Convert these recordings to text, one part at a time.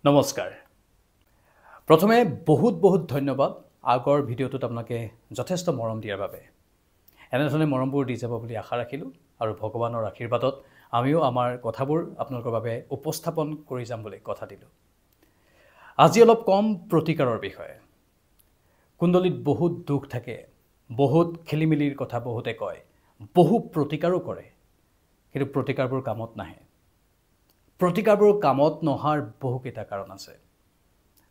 নমস্কাৰ। প্ৰথমে বহুত ধন্যবাদ আগৰ ভিডিঅ'টোত আপোনালোকে যথেষ্ট মৰম দিয়াৰ বাবে। এনেধৰণে মৰমবোৰ দি যাব বুলি আশা ৰাখিলোঁ আৰু ভগৱানৰ আশীৰ্বাদত আমিও আমাৰ কথাবোৰ আপোনালোকৰ বাবে উপস্থাপন কৰি যাম বুলি কথা দিলোঁ। আজি অলপ কম প্ৰতিকাৰৰ বিষয়ে। কুণ্ডলীত বহুত দুখ থাকে, বহুত খেলিমেলিৰ কথা বহুতে কয়, বহু প্ৰতিকাৰো কৰে, কিন্তু প্ৰতিকাৰবোৰ কামত নাহে। প্ৰতিকাৰবোৰ কামত নহাৰ বহুকেইটা কাৰণ আছে।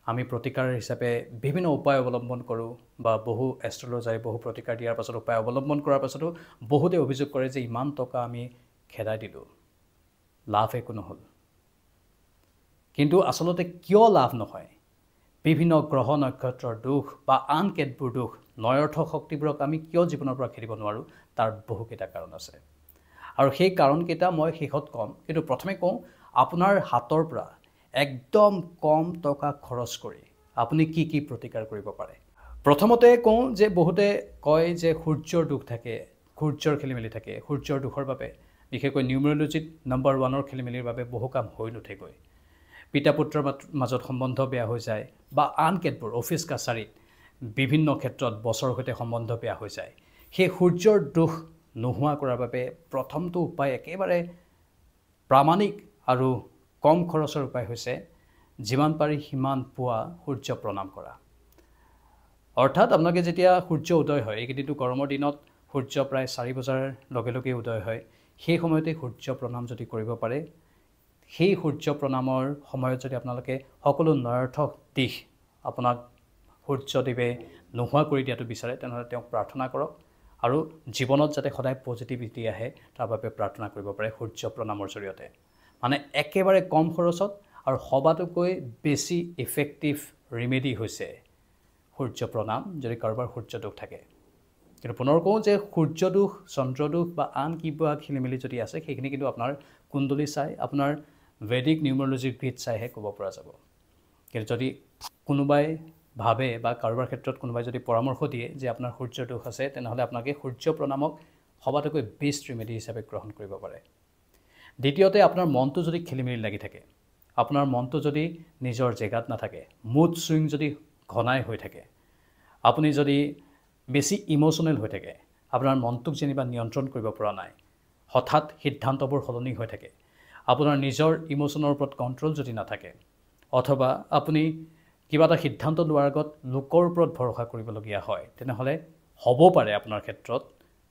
আমি প্ৰতিকাৰ হিচাপে বিভিন্ন উপায় অৱলম্বন কৰোঁ বা বহু এষ্ট্ৰলজাৰে বহু প্ৰতিকাৰ দিয়াৰ পাছত উপায় অৱলম্বন কৰাৰ পাছতো বহুতে অভিযোগ কৰে যে ইমান টকা আমি খেদাই দিলোঁ, লাভ একো নহ'ল। কিন্তু আচলতে কিয় লাভ নহয়? বিভিন্ন গ্ৰহ নক্ষত্ৰৰ দুখ বা আন কেতবোৰ দুখ, নয়ৰ্থ শক্তিবোৰক আমি কিয় জীৱনৰ পৰা খেদিব নোৱাৰোঁ, তাৰ বহুকেইটা কাৰণ আছে। আৰু সেই কাৰণকেইটা মই শেষত ক'ম, কিন্তু প্ৰথমে কওঁ আপোনাৰ হাতৰ পৰা একদম কম টকা খৰচ কৰি আপুনি কি কি প্ৰতিকাৰ কৰিব পাৰে। প্ৰথমতে কওঁ যে বহুতে কয় যে সূৰ্যৰ দুখ থাকে, সূৰ্যৰ খেলিমেলি থাকে। সূৰ্যৰ দুখৰ বাবে বিশেষকৈ নিউমেৰলজিত নম্বৰ 1ৰ খেলিমেলিৰ বাবে বহু কাম হৈ নুঠেগৈ। পিতা পুত্ৰৰ মাজত সম্বন্ধ বেয়া হৈ যায় বা আন কেতবোৰ অফিচ কাছাৰীত বিভিন্ন ক্ষেত্ৰত বছৰৰ সৈতে সম্বন্ধ বেয়া হৈ যায়। সেই সূৰ্যৰ দুখ নোহোৱা কৰাৰ বাবে প্ৰথমটো উপায় একেবাৰে প্ৰামাণিক আৰু কম খৰচৰ উপায় হৈছে যিমান পাৰি সিমান পুৱা সূৰ্য প্ৰণাম কৰা। অৰ্থাৎ আপোনালোকে যেতিয়া সূৰ্য উদয় হয়, এইকেইদিনটো গৰমৰ দিনত সূৰ্য প্ৰায় 4 বজাৰ লগে লগে উদয় হয়, সেই সময়তে সূৰ্য প্ৰণাম যদি কৰিব পাৰে, সেই সূৰ্য প্ৰণামৰ সময়ত যদি আপোনালোকে সকলো নয়ৰ্থক দিশ আপোনাক সূৰ্যদেৱে নোহোৱা কৰি দিয়াটো বিচাৰে, তেনেহ'লে তেওঁক প্ৰাৰ্থনা কৰক আৰু জীৱনত যাতে সদায় পজিটিভিটি আহে তাৰ বাবে প্ৰাৰ্থনা কৰিব পাৰে সূৰ্য প্ৰণামৰ জৰিয়তে। মানে একেবাৰে কম খৰচত আৰু সবাতোকৈ বেছি ইফেক্টিভ ৰিমেডি হৈছে সূৰ্য প্ৰণাম যদি কাৰোবাৰ সূৰ্য দুখ থাকে। কিন্তু পুনৰ কওঁ যে সূৰ্য দুখ, চন্দ্ৰ দুখ বা আন কিবা খেলিমেলি যদি আছে, সেইখিনি কিন্তু আপোনাৰ কুণ্ডলী চাই, আপোনাৰ ভেদিক নিউমেৰলজিৰ গ্ৰিড চাইহে ক'ব পৰা যাব। কিন্তু যদি কোনোবাই ভাবে বা কাৰোবাৰ ক্ষেত্ৰত কোনোবাই যদি পৰামৰ্শ দিয়ে যে আপোনাৰ সূৰ্য দোষ আছে, তেনেহ'লে আপোনালোকে সূৰ্য প্ৰণামক সবাতোকৈ বেষ্ট ৰিমেডি হিচাপে গ্ৰহণ কৰিব পাৰে। দ্বিতীয়তে, আপোনাৰ মনটো যদি খেলিমেলি লাগি থাকে, আপোনাৰ মনটো যদি নিজৰ জেগাত নাথাকে, মুড চুইং যদি ঘনাই হৈ থাকে, আপুনি যদি বেছি ইম'চনেল হৈ থাকে, আপোনাৰ মনটোক যেনিবা নিয়ন্ত্ৰণ কৰিব পৰা নাই, হঠাৎ সিদ্ধান্তবোৰ সলনি হৈ থাকে, আপোনাৰ নিজৰ ইম'চনৰ ওপৰত কণ্ট্ৰল যদি নাথাকে, অথবা আপুনি কিবা এটা সিদ্ধান্ত লোৱাৰ আগত লোকৰ ওপৰত ভৰসা কৰিবলগীয়া হয়, তেনেহ'লে হ'ব পাৰে আপোনাৰ ক্ষেত্ৰত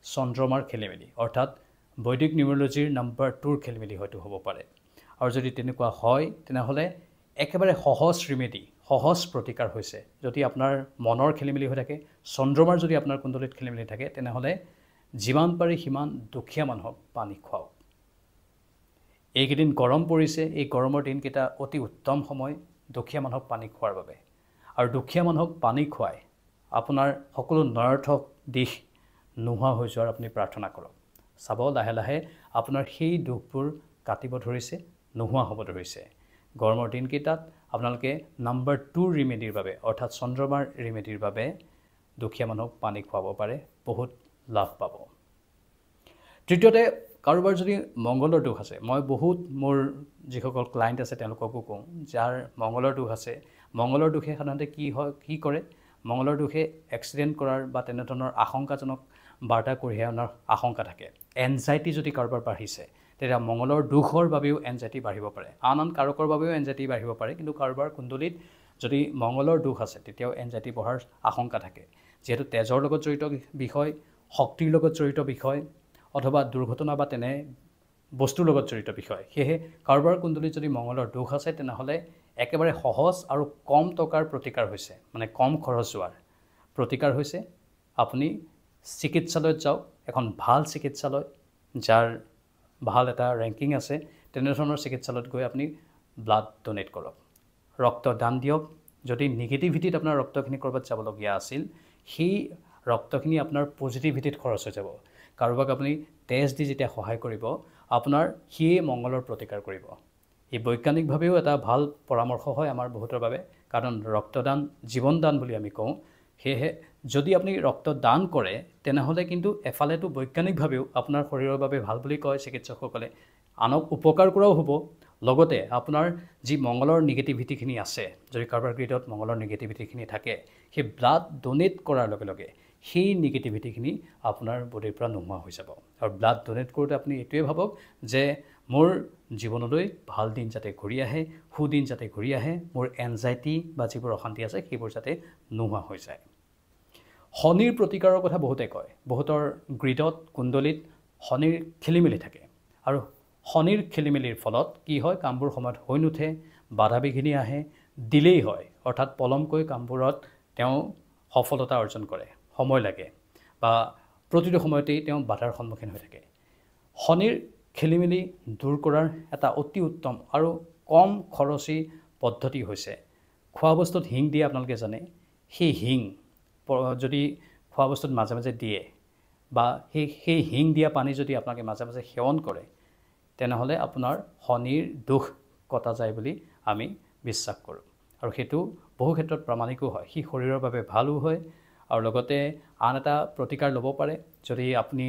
চন্দ্ৰমাৰ খেলিমেলি, অৰ্থাৎ বৈদিক নিউমেৰলজিৰ নম্বৰ 2ৰ খেলিমেলি হয়তো হ'ব পাৰে। আৰু যদি তেনেকুৱা হয়, তেনেহ'লে একেবাৰে সহজ ৰিমেডি, সহজ প্ৰতিকাৰ হৈছে, যদি আপোনাৰ মনৰ খেলিমেলি হৈ থাকে, চন্দ্ৰমাৰ যদি আপোনাৰ কুণ্ডলীত খেলিমেলি থাকে, তেনেহ'লে যিমান পাৰি সিমান দুখীয়া মানুহক পানী খুৱাওক। এইকেইদিন গৰম পৰিছে, এই গৰমৰ দিনকেইটা অতি উত্তম সময় দুখীয়া মানুহক পানী খোৱাৰ বাবে। আৰু দুখীয়া মানুহক পানী খুৱাই আপোনাৰ সকলো নয়ৰ্থক দিশ নোহোৱা হৈ যোৱাৰ আপুনি প্ৰাৰ্থনা কৰক। চাব লাহে লাহে আপোনাৰ সেই দুখবোৰ কাটিব ধৰিছে, নোহোৱা হ'ব ধৰিছে। গৰমৰ দিনকেইটাত আপোনালোকে নম্বৰ 2ৰ ৰিমেডিৰ বাবে, অৰ্থাৎ চন্দ্ৰমাৰ ৰিমেডিৰ বাবে দুখীয়া মানুহক পানী খুৱাব পাৰে, বহুত লাভ পাব। তৃতীয়তে, কাৰোবাৰ যদি মংগলৰ দোষ আছে, মই বহুত মোৰ যিসকল ক্লাইণ্ট আছে তেওঁলোককো কওঁ, যাৰ মংগলৰ দোষ আছে, মংগলৰ দোষে সাধাৰণতে কি কৰে, মংগলৰ দোষে এক্সিডেণ্ট কৰাৰ বা তেনেধৰণৰ আশংকাজনক বাৰ্তা কঢ়িয়াই অনাৰ আশংকা থাকে। এনজাইটি যদি কাৰোবাৰ বাঢ়িছে, তেতিয়া মংগলৰ দোষৰ বাবেও এনজাইটি বাঢ়িব পাৰে, আন কাৰকৰ বাবেও এনজাইটি বাঢ়িব পাৰে, কিন্তু কাৰোবাৰ কুণ্ডলীত যদি মংগলৰ দোষ আছে, তেতিয়াও এনজাইটি বঢ়াৰ আশংকা থাকে। যিহেতু তেজৰ লগত জড়িত বিষয়, শক্তিৰ লগত জড়িত বিষয়, অথবা দুৰ্ঘটনা বা তেনে বস্তুৰ লগত জড়িত বিষয়, সেয়েহে কাৰোবাৰ কুণ্ডলীত যদি মংগলৰ দোষ আছে, তেনেহ'লে একেবাৰে সহজ আৰু কম টকাৰ প্ৰতিকাৰ হৈছে, মানে কম খৰচ হোৱাৰ প্ৰতিকাৰ হৈছে আপুনি চিকিৎসালয়ত যাওক, এখন ভাল চিকিৎসালয় যাৰ ভাল এটা ৰেংকিং আছে, তেনেধৰণৰ চিকিৎসালয়ত গৈ আপুনি ব্লাড ডনেট কৰক, ৰক্তদান দিয়ক। যদি নিগেটিভিটিত আপোনাৰ ৰক্তখিনি ক'ৰবাত যাবলগীয়া আছিল, সেই ৰক্তখিনি আপোনাৰ পজিটিভিটিত খৰচ হৈ যাব। কাৰোবাক আপুনি তেজ দি যেতিয়া সহায় কৰিব, আপোনাৰ সিয়ে মংগলৰ প্ৰতিকাৰ কৰিব। এই বৈজ্ঞানিকভাৱেও এটা ভাল পৰামৰ্শ হয় আমাৰ বহুতৰ বাবে, কাৰণ ৰক্তদান জীৱনদান বুলি আমি কওঁ। সেয়েহে যদি আপুনি ৰক্তদান কৰে, তেনেহ'লে কিন্তু এফালেতো বৈজ্ঞানিকভাৱেও আপোনাৰ শৰীৰৰ বাবে ভাল বুলি কয় চিকিৎসকসকলে, আনক উপকাৰ কৰাও হ'ব, লগতে আপোনাৰ যি মংগলৰ নিগেটিভিটিখিনি আছে, যদি কাৰোবাৰ গ্ৰিডত মংগলৰ নিগেটিভিটিখিনি থাকে, সেই ব্লাড ডোনেট কৰাৰ লগে লগে সেই নিগেটিভিটিখিনি আপোনাৰ বডিৰ পৰা নোহোৱা হৈ যাব। আৰু ব্লাড ডোনেট কৰোঁতে আপুনি এইটোৱে ভাবক যে মোৰ জীৱনলৈ ভাল দিন যাতে ঘূৰি আহে, সুদিন যাতে ঘূৰি আহে, মোৰ এনজাইটি বা যিবোৰ অশান্তি আছে সেইবোৰ যাতে নোহোৱা হৈ যায়। শনিৰ প্ৰতিকাৰৰ কথা বহুতে কয়। বহুতৰ গ্ৰিডত কুণ্ডলিত শনিৰ খেলিমেলি থাকে আৰু শনিৰ খেলিমেলিৰ ফলত কি হয়, কামবোৰ সময়ত হৈ নুঠে, বাধা বিঘিনি আহে, ডিলেই হয়, অৰ্থাৎ পলমকৈ কামবোৰত তেওঁ সফলতা অৰ্জন কৰে, সময় লাগে বা প্ৰতিটো সময়তেই তেওঁ বাধাৰ সন্মুখীন হৈ থাকে। শনিৰ খেলিমেলি দূৰ কৰাৰ এটা অতি উত্তম আৰু কম খৰচী পদ্ধতি হৈছে খোৱা বস্তুত হিং দিয়ে। আপোনালোকে জানে, সেই হিং যদি খোৱা বস্তুত মাজে মাজে দিয়ে বা সেই হিং দিয়া পানী যদি আপোনালোকে মাজে মাজে সেৱন কৰে, তেনেহ'লে আপোনাৰ শনিৰ দোষ কটা যায় বুলি আমি বিশ্বাস কৰোঁ। আৰু সেইটো বহু ক্ষেত্ৰত প্ৰামাণিকো হয়, সি শৰীৰৰ বাবে ভালো হয়। আৰু লগতে আন এটা প্ৰতিকাৰ ল'ব পাৰে যদি আপুনি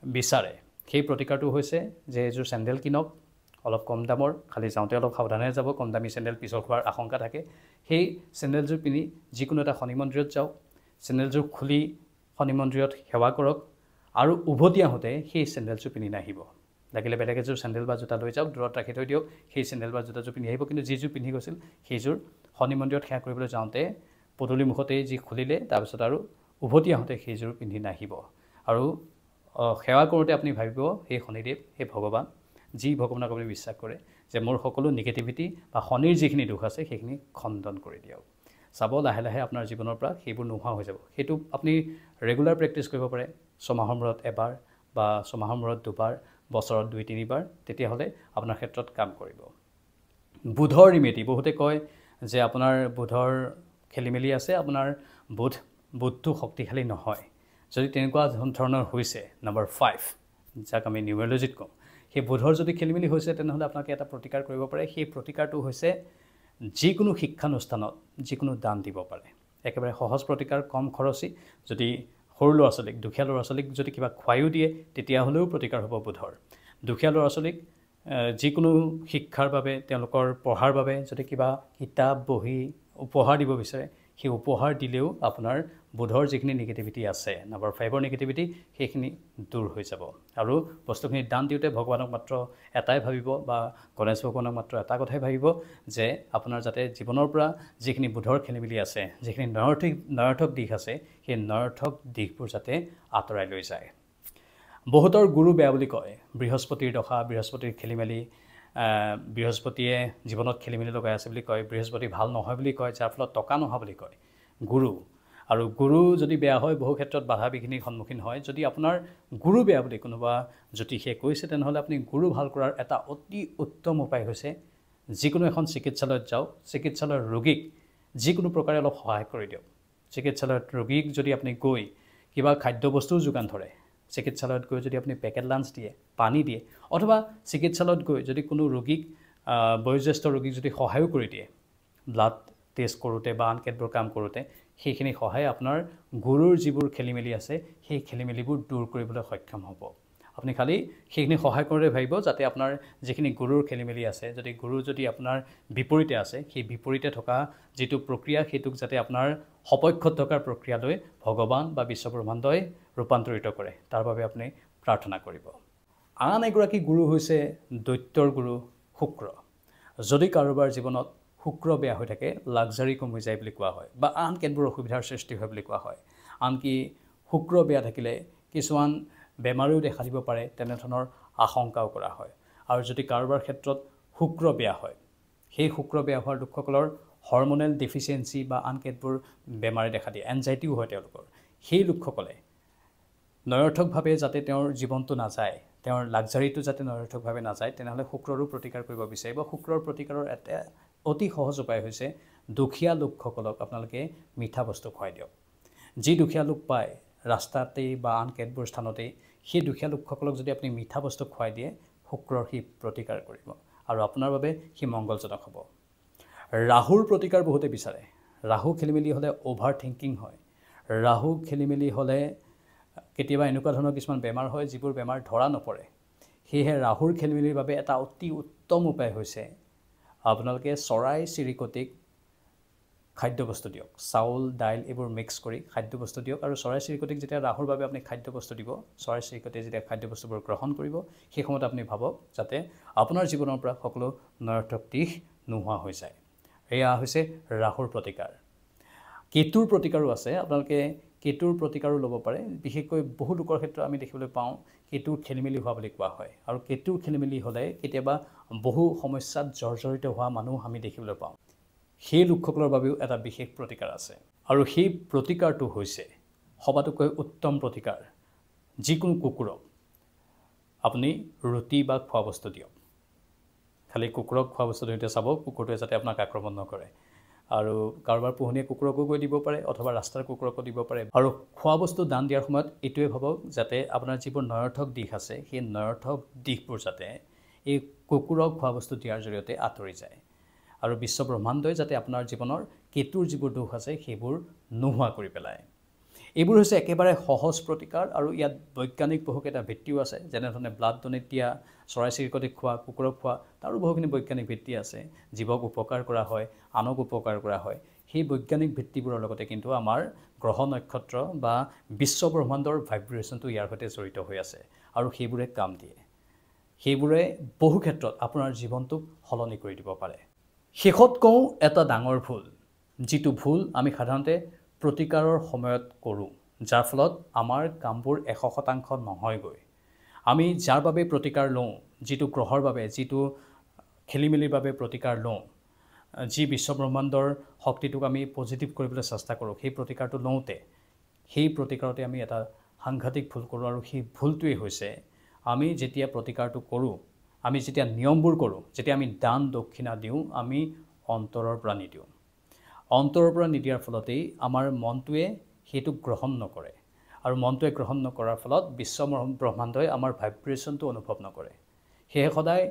বিচাৰে। সেই প্ৰতিকাৰটো হৈছে যে এযোৰ চেণ্ডেল কিনক, অলপ কম দামৰ, খালি যাওঁতে অলপ সাৱধানে যাব, কম দামী চেণ্ডেল পিছল খোৱাৰ আশংকা থাকে। সেই চেণ্ডেলযোৰ পিন্ধি যিকোনো এটা শনি মন্দিৰত যাওক, চেণ্ডেলযোৰ খুলি শনি মন্দিৰত সেৱা কৰক আৰু উভতি আহোঁতে সেই চেণ্ডেলযোৰ পিন্ধি নাহিব। লাগিলে বেলেগ এযোৰ চেণ্ডেল বা জোতা লৈ যাওক, দূৰত ৰাখি থৈ দিয়ক, সেই চেণ্ডেল বা জোতাযোৰ পিন্ধি আহিব, কিন্তু যিযোৰ পিন্ধি গৈছিল সেইযোৰ শনি মন্দিৰত সেৱা কৰিবলৈ যাওঁতে পদূলি মুখতেই যি খুলিলে, তাৰপিছত আৰু উভতি আহোঁতে সেইযোৰ পিন্ধি নাহিব। আৰু সেৱা কৰোঁতে আপুনি ভাবিব সেই শনিদেৱ, সেই ভগৱান, যি ভগৱানক আপুনি বিশ্বাস কৰে, যে মোৰ সকলো নিগেটিভিটি বা শনিৰ যিখিনি দোষ আছে সেইখিনি খণ্ডন কৰি দিয়ক। চাব লাহে লাহে আপোনাৰ জীৱনৰ পৰা সেইবোৰ নোহোৱা হৈ যাব। সেইটো আপুনি ৰেগুলাৰ প্ৰেক্টিছ কৰিব পাৰে, ছমাহৰ মূৰত এবাৰ বা ছমাহৰ মূৰত দুবাৰ, বছৰত 2-3বাৰ, তেতিয়াহ'লে আপোনাৰ ক্ষেত্ৰত কাম কৰিব। বুধৰ ৰিমেডি, বহুতে কয় যে আপোনাৰ বুধৰ খেলিমেলি আছে, আপোনাৰ বুধটো শক্তিশালী নহয়। যদি তেনেকুৱা ধৰণৰ হৈছে, নম্বৰ 5, যাক আমি নিউমেৰলজিত কওঁ, সেই বুধৰ যদি খেলিমেলি হৈছে, তেনেহ'লে আপোনালোকে এটা প্ৰতিকাৰ কৰিব পাৰে। সেই প্ৰতিকাৰটো হৈছে যিকোনো শিক্ষানুষ্ঠানত যিকোনো দান দিব পাৰে। একেবাৰে সহজ প্ৰতিকাৰ, কম খৰচী। যদি সৰু ল'ৰা ছোৱালীক, দুখীয়া ল'ৰা ছোৱালীক যদি কিবা খুৱায়ো দিয়ে, তেতিয়াহ'লেও প্ৰতিকাৰ হ'ব বুধৰ। দুখীয়া ল'ৰা ছোৱালীক যিকোনো শিক্ষাৰ বাবে, তেওঁলোকৰ পঢ়াৰ বাবে যদি কিবা কিতাপ বহি উপহাৰ দিব বিচাৰে, সেই উপহাৰ দিলেও আপোনাৰ বুধৰ যিখিনি নিগেটিভিটি আছে, নম্বৰ 5ৰ নিগেটিভিটি, সেইখিনি দূৰ হৈ যাব। আৰু বস্তুখিনি দান দিওঁতে ভগৱানক মাত্ৰ এটাই ভাবিব বা গণেশ ভগৱানক মাত্ৰ এটা কথাই ভাবিব যে আপোনাৰ যাতে জীৱনৰ পৰা যিখিনি বুধৰ খেলিমেলি আছে, যিখিনি নৰৰ্থক দিশ আছে, সেই নৰৰ্থক দিশবোৰ যাতে আঁতৰাই লৈ যায়। বহুতৰ গুৰু বেয়া বুলি কয়, বৃহস্পতিৰ দশা, বৃহস্পতিৰ খেলিমেলি, বৃহস্পতিয়ে জীৱনত খেলিমেলি লগাই আছে বুলি কয়, বৃহস্পতি ভাল নহয় বুলি কয়, যাৰ ফলত টকা নহা বুলি কয় গুৰু। আৰু গুৰু যদি বেয়া হয়, বহু ক্ষেত্ৰত বাধা বিঘিনিৰ সন্মুখীন হয়। যদি আপোনাৰ গুৰু বেয়া বুলি কোনোবা জ্যোতিষীয়ে কৈছে, তেনেহ'লে আপুনি গুৰু ভাল কৰাৰ এটা অতি উত্তম উপায় হৈছে যিকোনো এখন চিকিৎসালয়ত যাওক, চিকিৎসালয়ৰ ৰোগীক যিকোনো প্ৰকাৰে অলপ সহায় কৰি দিয়ক। চিকিৎসালয়ত ৰোগীক যদি আপুনি গৈ কিবা খাদ্যবস্তুও যোগান ধৰে, চিকিৎসালয়ত গৈ যদি আপুনি পেকেট লাঞ্চ দিয়ে, পানী দিয়ে, অথবা চিকিৎসালয়ত গৈ যদি কোনো ৰোগীক, বয়োজ্যেষ্ঠ ৰোগীক যদি সহায়ো কৰি দিয়ে, ব্লাড টেষ্ট কৰোঁতে বা আন কেতবোৰ কাম কৰোঁতে, সেইখিনি সহায় আপোনাৰ গুৰুৰ যিবোৰ খেলিমেলি আছে, সেই খেলিমেলিবোৰ দূৰ কৰিবলৈ সক্ষম হ'ব। আপুনি খালি সেইখিনি সহায় কৰোঁতে ভাবিব যাতে আপোনাৰ যিখিনি গুৰুৰ খেলিমেলি আছে, গুৰু যদি আপোনাৰ বিপৰীতে আছে, সেই বিপৰীতে থকা যিটো প্ৰক্ৰিয়া, সেইটোক যাতে আপোনাৰ সপক্ষত থকাৰ প্ৰক্ৰিয়ালৈ ভগৱান বা বিশ্বব্ৰহ্মাণ্ডই ৰূপান্তৰিত কৰে, তাৰ বাবে আপুনি প্ৰাৰ্থনা কৰিব। আন এগৰাকী গুৰু হৈছে দৈত্যৰ গুৰু শুক্ৰ। যদি কাৰোবাৰ জীৱনত শুক্ৰ বেয়া হৈ থাকে, লাক্সাৰী কমি যায় বুলি কোৱা হয়, বা আন কেতবোৰ অসুবিধাৰ সৃষ্টি হয় বুলি কোৱা হয়। আনকি শুক্ৰ বেয়া থাকিলে কিছুমান বেমাৰেও দেখা দিব পাৰে, তেনেধৰণৰ আশংকাও কৰা হয়। আৰু যদি কাৰোবাৰ ক্ষেত্ৰত শুক্ৰ বেয়া হয়, সেই শুক্ৰ বেয়া হোৱাৰ লোকসকলৰ হৰমনেল ডেফিচিয়েঞ্চি বা আন কেতবোৰ বেমাৰে দেখা দিয়ে, এনজাইটিও হয় তেওঁলোকৰ। সেই লোকসকলে নৰৰ্থকভাৱে যাতে তেওঁৰ জীৱনটো নাযায়, তেওঁৰ লাক্সাৰীটো যাতে নৰৰ্থকভাৱে নাযায়, তেনেহ'লে শুক্ৰৰো প্ৰতিকাৰ কৰিব বিচাৰিব। শুক্ৰৰ প্ৰতিকাৰৰ এটা অতি সহজ উপায় হৈছে দুখীয়া লোকসকলক আপোনালোকে মিঠা বস্তু খুৱাই দিয়ক। যি দুখীয়া লোক পায় ৰাস্তাতেই বা আন কেতবোৰ স্থানতেই, সেই দুখীয়া লোকসকলক যদি আপুনি মিঠা বস্তু খুৱাই দিয়ে, শুক্ৰৰ সি প্ৰতিকাৰ কৰিব আৰু আপোনাৰ বাবে সি মংগলজনক হ'ব। ৰাহুৰ প্ৰতিকাৰ বহুতে বিচাৰে। ৰাহু খেলিমেলি হ'লে অ'ভাৰ থিংকিং হয়। ৰাহু খেলিমেলি হ'লে কেতিয়াবা এনেকুৱা ধৰণৰ কিছুমান বেমাৰ হয়, যিবোৰ বেমাৰ ধৰা নপৰে। সেয়েহে ৰাহুৰ খেলিমেলিৰ বাবে এটা অতি উত্তম উপায় হৈছে আপোনালোকে চৰাই চিৰিকটিক খাদ্যবস্তু দিয়ক। চাউল দাইল এইবোৰ মিক্স কৰি খাদ্যবস্তু দিয়ক আৰু চৰাই চিৰিকটিক যেতিয়া ৰাহুৰ বাবে আপুনি খাদ্যবস্তু দিব, চৰাই চিৰিকটিয়ে যেতিয়া খাদ্যবস্তুবোৰ গ্ৰহণ কৰিব, সেই সময়ত আপুনি ভাবক যাতে আপোনাৰ জীৱনৰ পৰা সকলো নৰৰ্থক দিশ নোহোৱা হৈ যায়। এয়া হৈছে ৰাহুৰ প্ৰতিকাৰ। কেতুৰ প্ৰতিকাৰো আছে, আপোনালোকে কেতুৰ প্ৰতিকাৰো ল'ব পাৰে। বিশেষকৈ বহু লোকৰ ক্ষেত্ৰত আমি দেখিবলৈ পাওঁ কেতুৰ খেলিমেলি হোৱা বুলি কোৱা হয়, আৰু কেতুৰ খেলিমেলি হ'লে কেতিয়াবা বহু সমস্যাত জৰ্জৰিত হোৱা মানুহ আমি দেখিবলৈ পাওঁ। সেই লোকসকলৰ বাবেও এটা বিশেষ প্ৰতিকাৰ আছে, আৰু সেই প্ৰতিকাৰটো হৈছে সবাতোকৈ উত্তম প্ৰতিকাৰ। যিকোনো কুকুৰক আপুনি ৰুটি বা খোৱা বস্তু দিয়ক। খালি কুকুৰক খোৱা বস্তু দিওঁতে চাব কুকুৰটোৱে যাতে আপোনাক আক্ৰমণ নকৰে। আৰু কাৰোবাৰ পোহনীয়া কুকুৰকো গৈ দিব পাৰে অথবা ৰাস্তাৰ কুকুৰকো দিব পাৰে। আৰু খোৱা বস্তু দান দিয়াৰ সময়ত এইটোৱে ভাবক যাতে আপোনাৰ যিবোৰ নৰৰ্থক দিশ আছে, সেই নৰৰ্থক দিশবোৰ যাতে এই কুকুৰক খোৱা বস্তু দিয়াৰ জৰিয়তে আঁতৰি যায়, আৰু বিশ্ব ব্ৰহ্মাণ্ডই যাতে আপোনাৰ জীৱনৰ কেতুৰ যিবোৰ দোষ আছে সেইবোৰ নোহোৱা কৰি পেলায়। এইবোৰ হৈছে একেবাৰে সহজ প্ৰতিকাৰ, আৰু ইয়াত বৈজ্ঞানিক বহুকেইটা ভিত্তিও আছে। যেনেধৰণে ব্লাড ডনেট দিয়া, চৰাই চিৰিকটিক খোৱা, কুকুৰক খোৱা, তাৰো বহুখিনি বৈজ্ঞানিক ভিত্তি আছে। জীৱক উপকাৰ কৰা হয়, আনক উপকাৰ কৰা হয়। সেই বৈজ্ঞানিক ভিত্তিবোৰৰ লগতে কিন্তু আমাৰ গ্ৰহ নক্ষত্ৰ বা বিশ্ব ব্ৰহ্মাণ্ডৰ ভাইব্ৰেশ্যনটো ইয়াৰ সৈতে জড়িত হৈ আছে, আৰু সেইবোৰে কাম দিয়ে। সেইবোৰে বহু ক্ষেত্ৰত আপোনাৰ জীৱনটোক সলনি কৰি দিব পাৰে। শেষত কওঁ এটা ডাঙৰ ভুল, যিটো ভুল আমি সাধাৰণতে প্ৰতিকাৰৰ সময়ত কৰোঁ, যাৰ ফলত আমাৰ কামবোৰ 100% নহয়গৈ। আমি যাৰ বাবে প্ৰতিকাৰ লওঁ, যিটো গ্ৰহৰ বাবে, যিটো খেলিমেলিৰ বাবে প্ৰতিকাৰ লওঁ, যি বিশ্ব ব্ৰহ্মাণ্ডৰ শক্তিটোক আমি পজিটিভ কৰিবলৈ চেষ্টা কৰোঁ, সেই প্ৰতিকাৰটো লওঁতে সেই প্ৰতিকাৰতে আমি এটা সাংঘাতিক ভুল কৰোঁ। আৰু সেই ভুলটোৱেই হৈছে আমি যেতিয়া প্ৰতিকাৰটো কৰোঁ, আমি যেতিয়া নিয়মবোৰ কৰোঁ, যেতিয়া আমি দান দক্ষিণা দিওঁ, আমি অন্তৰৰ পৰা নিদিওঁ। অন্তৰৰ পৰা নিদিয়াৰ ফলতেই আমাৰ মনটোৱে সেইটো গ্ৰহণ নকৰে, আৰু মনটোৱে গ্ৰহণ নকৰাৰ ফলত বিশ্ব ব্ৰহ্মাণ্ডই আমাৰ ভাইব্ৰেশ্যনটো অনুভৱ নকৰে। সেয়ে সদায়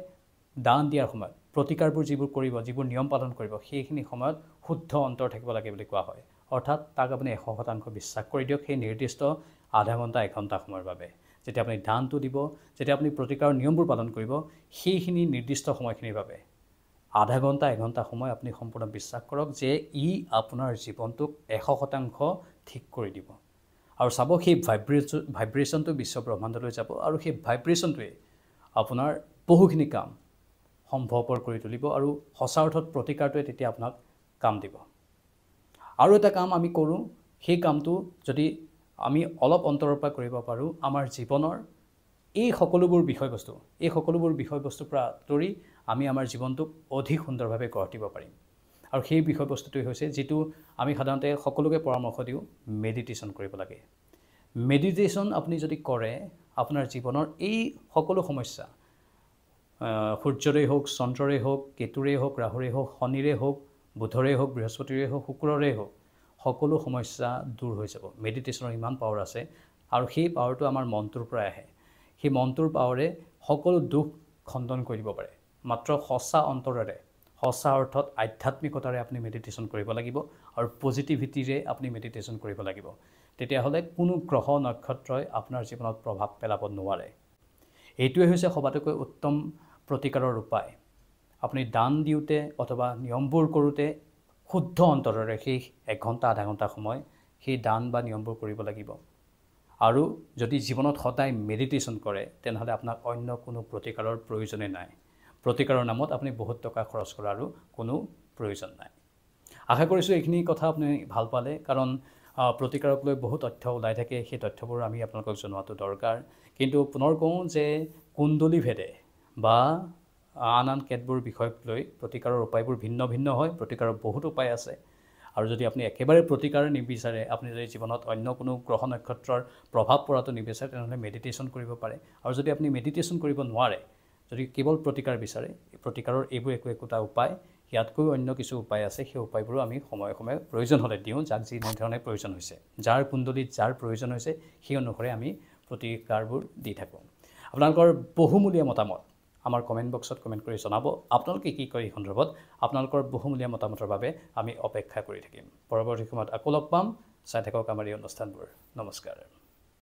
দান দিয়াৰ সময়ত প্ৰতিকাৰবোৰ যিবোৰ কৰিব, যিবোৰ নিয়ম পালন কৰিব, সেইখিনি সময়ত শুদ্ধ অন্তৰ থাকিব লাগে বুলি কোৱা হয়। অৰ্থাৎ তাক আপুনি 100% বিশ্বাস কৰি দিয়ক সেই নিৰ্দিষ্ট আধা ঘণ্টা 1 ঘণ্টা সময়ৰ বাবে। যেতিয়া আপুনি দানটো দিব, যেতিয়া আপুনি প্ৰতিকাৰৰ নিয়মবোৰ পালন কৰিব, সেইখিনি নিৰ্দিষ্ট সময়খিনিৰ বাবে আধা ঘণ্টা 1 ঘণ্টা সময় আপুনি সম্পূৰ্ণ বিশ্বাস কৰক যে ই আপোনাৰ জীৱনটোক 100% ঠিক কৰি দিব। আৰু চাব সেই ভাইব্ৰেশ্যনটো বিশ্ব ব্ৰহ্মাণ্ডলৈ যাব, আৰু সেই ভাইব্ৰেশ্যনটোৱে আপোনাৰ বহুখিনি কাম সম্ভৱপৰ কৰি তুলিব, আৰু সঁচা অৰ্থত প্ৰতিকাৰটোৱে তেতিয়া আপোনাক কাম দিব। আৰু এটা কাম আমি কৰোঁ, সেই কামটো যদি আমি অলপ অন্তৰৰ পৰা কৰিব পাৰোঁ, আমাৰ জীৱনৰ এই সকলোবোৰ বিষয়বস্তুৰ পৰা আঁতৰি আমি আমাৰ জীৱনটোক অধিক সুন্দৰভাৱে গঢ় দিব পাৰিম। আৰু সেই বিষয়বস্তুটোৱে হৈছে যিটো আমি সাধাৰণতে সকলোকে পৰামৰ্শ দিওঁ, মেডিটেশ্যন কৰিব লাগে। মেডিটেশ্যন আপুনি যদি কৰে, আপোনাৰ জীৱনৰ এই সকলো সমস্যা, সূৰ্যৰেই হওক, চন্দ্ৰৰেই হওক, কেতুৰেই হওক, ৰাহুৰেই হওক, শনিৰেই হওক, বুধৰেই হওক, বৃহস্পতিৰেই হওক, শুক্ৰৰেই হওক, সকলো সমস্যা দূৰ হৈ যাব। মেডিটেশ্যনৰ ইমান পাৱাৰ আছে, আৰু সেই পাৱাৰটো আমাৰ মনটোৰ পৰাই আহে। সেই মনটোৰ পাৱাৰে সকলো দুখ খণ্ডন কৰি দিব পাৰে। মাত্ৰ সঁচা অন্তৰেৰে, সঁচা অৰ্থত আধ্যাত্মিকতাৰে আপুনি মেডিটেশ্যন কৰিব লাগিব, আৰু পজিটিভিটিৰে আপুনি মেডিটেশ্যন কৰিব লাগিব। তেতিয়াহ'লে কোনো গ্ৰহ নক্ষত্ৰই আপোনাৰ জীৱনত প্ৰভাৱ পেলাব নোৱাৰে। এইটোৱে হৈছে সবাতোকৈ উত্তম প্ৰতিকাৰৰ উপায়। আপুনি দান দিওঁতে অথবা নিয়মবোৰ কৰোঁতে শুদ্ধ অন্তৰেৰে সেই 1 ঘণ্টা আধা ঘণ্টা সময় সেই দান বা নিয়মবোৰ কৰিব লাগিব। আৰু যদি জীৱনত সদায় মেডিটেশ্যন কৰে, তেনেহ'লে আপোনাক অন্য কোনো প্ৰতিকাৰৰ প্ৰয়োজনেই নাই। প্ৰতিকাৰৰ নামত আপুনি বহুত টকা খৰচ কৰাৰো কোনো প্ৰয়োজন নাই। আশা কৰিছোঁ এইখিনি কথা আপুনি ভাল পালে, কাৰণ প্ৰতিকাৰক লৈ বহু তথ্য ওলাই থাকে, সেই তথ্যবোৰ আমি আপোনালোকক জনোৱাটো দৰকাৰ। কিন্তু পুনৰ কওঁ যে কুণ্ডলী ভেদে বা আন কেতবোৰ বিষয়ক লৈ প্ৰতিকাৰৰ উপায়বোৰ ভিন্ন ভিন্ন হয়। প্ৰতিকাৰৰ বহুত উপায় আছে, আৰু যদি আপুনি একেবাৰে প্ৰতিকাৰ নিবিচাৰে, আপুনি যদি জীৱনত অন্য কোনো গ্ৰহ নক্ষত্ৰৰ প্ৰভাৱ পৰাটো নিবিচাৰে, তেনেহ'লে মেডিটেশ্যন কৰিব পাৰে। আৰু যদি আপুনি মেডিটেশ্যন কৰিব নোৱাৰে, যদি কেৱল প্ৰতিকাৰ বিচাৰে, প্ৰতিকাৰৰ এইবোৰ একোটা উপায়, ইয়াতকৈও অন্য কিছু উপায় আছে। সেই উপায়বোৰো আমি সময়ে সময়ে প্ৰয়োজন হ'লে দিওঁ, যাক যিধৰণে প্ৰয়োজন হৈছে, যাৰ কুণ্ডলীত যাৰ প্ৰয়োজন হৈছে, সেই অনুসৰি আমি প্ৰতিকাৰবোৰ দি থাকোঁ। আপোনালোকৰ বহুমূলীয়া মতামত আমাৰ কমেণ্ট বক্সত কমেণ্ট কৰি জনাব। আপোনালোকে কি কয় এই সন্দৰ্ভত, আপোনালোকৰ বহুমূলীয়া মতামতৰ বাবে আমি অপেক্ষা কৰি থাকিম। পৰৱৰ্তী সময়ত আকৌ লগ পাম। চাই থাকক আমাৰ এই অনুষ্ঠানবোৰ। নমস্কাৰ।